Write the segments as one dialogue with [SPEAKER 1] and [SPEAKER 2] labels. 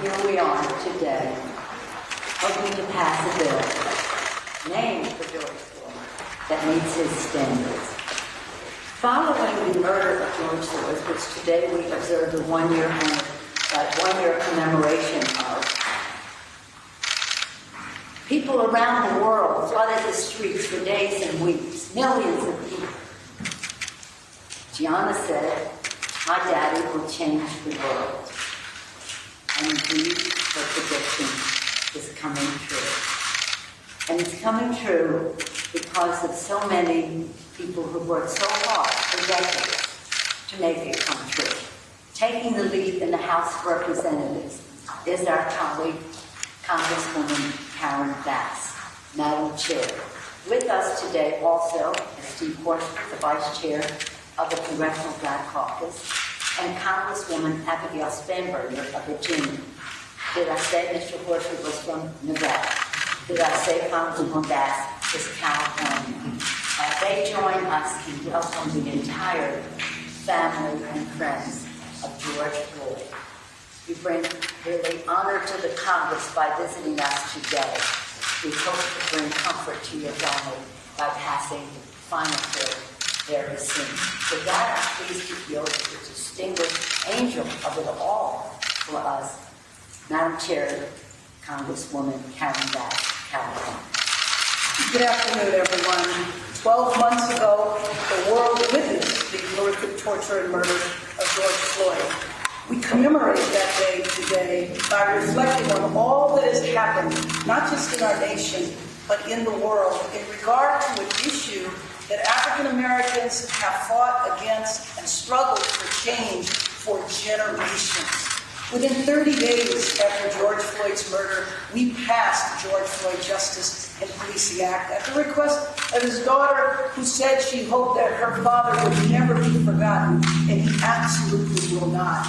[SPEAKER 1] here we are today, hoping to pass a bill named for George Floyd that meets his standards. Following the murder of George Floyd, which today we observe the one-year commemoration of, people around the world flooded the streets for days and weeks, millions of people. Gianna said, "My daddy will change the world." And indeed, her prediction is coming true. And it's coming true because of so many people who worked so hard for decades to make it come true. Taking the lead in the House of Representatives is our colleague, Congresswoman Karen Bass, Madam Chair. With us today also is Steve Horsford, the Vice Chair of the Congressional Black Caucus, and Congresswoman Abigail Spanberger of Virginia. Did I say Mr. Horsford was from Nevada? Did I say Congresswoman Bass is California? They join us in welcoming the entire family and friends of George Floyd. You bring really honor to the Congress by visiting us today. We hope to bring comfort to your family by passing the final bill very soon. With that, I'm pleased to feel the distinguished angel of it all for us, Madam Chair, Congresswoman Karen Bass, California.
[SPEAKER 2] Good afternoon, everyone. 12 months ago, the world witnessed the horrific torture and murder of George Floyd. We commemorate that day today by reflecting on all that has happened, not just in our nation, but in the world, in regard to an issue that African Americans have fought against and struggled for change for generations. Within 30 days after George Floyd's murder, we passed the George Floyd Justice and Policing Act at the request of his daughter, who said she hoped that her father would never be forgotten, and he absolutely will not.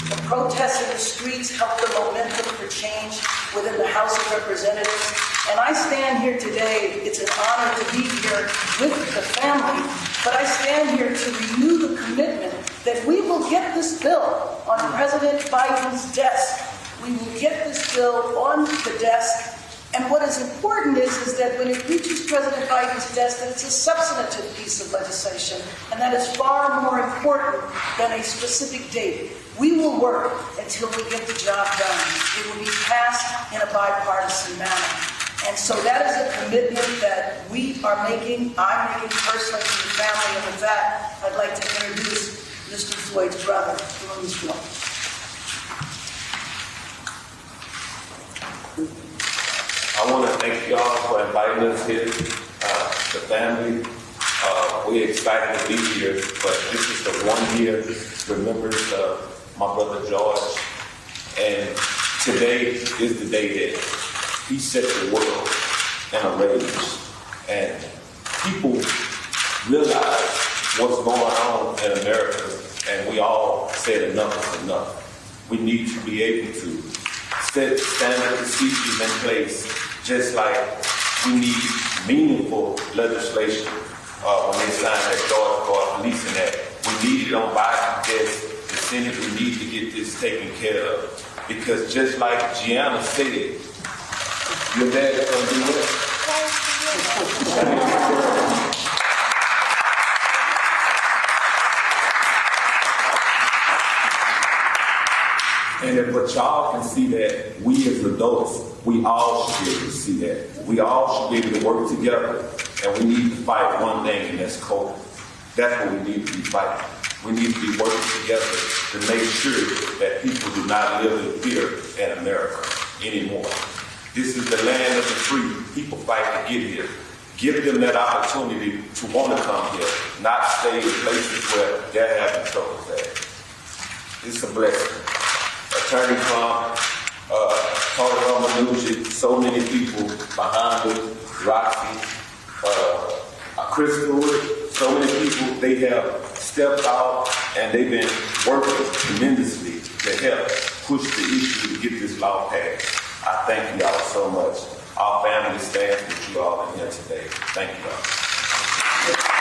[SPEAKER 2] The protests in the streets helped the momentum for change within the House of Representatives. And I stand here today, it's an honor to be here with the family, but I stand here to renew the commitment that we will get this bill on President Biden's desk. We will get this bill on the desk. And what is important is that when it reaches President Biden's desk, that it's a substantive piece of legislation, and that is far more important than a specific date. We will work until we get the job done. It will be passed in a bipartisan manner. And so that is a commitment that we are making, I'm making personally to the family. And with that, I'd like to introduce Mr. Floyd's brother, Louis Floyd.
[SPEAKER 3] I want to thank y'all for inviting us here, the family. We're excited to be here, but this is the 1 year remembrance of my brother George. And today is the day that he set the world in a rage. And people realize what's going on in America, and we all said enough is enough. We need to be able to set standard procedures in place, just like we need meaningful legislation when they signed that George Floyd Policing Act. We need it on Biden's desk. The Senate, we need to get this taken care of. Because just like Gianna said, your dad is going to do what? And but y'all can see that we as adults, we all should be able to see that. We all should be able to work together, and we need to fight one thing, and that's COVID. That's what we need to be fighting. We need to be working together to make sure that people do not live in fear in America anymore. This is the land of the free. People fight to get here. Give them that opportunity to want to come here, not stay in places where they're having trouble at. It's a blessing. Attorney Trump, Tony Romanucci, so many people behind us, Roxy, Chris Stewart, so many people, they have stepped out and they've been working tremendously to help push the issue to get this law passed. I thank you all so much. Our family stands with you all in here today. Thank you all.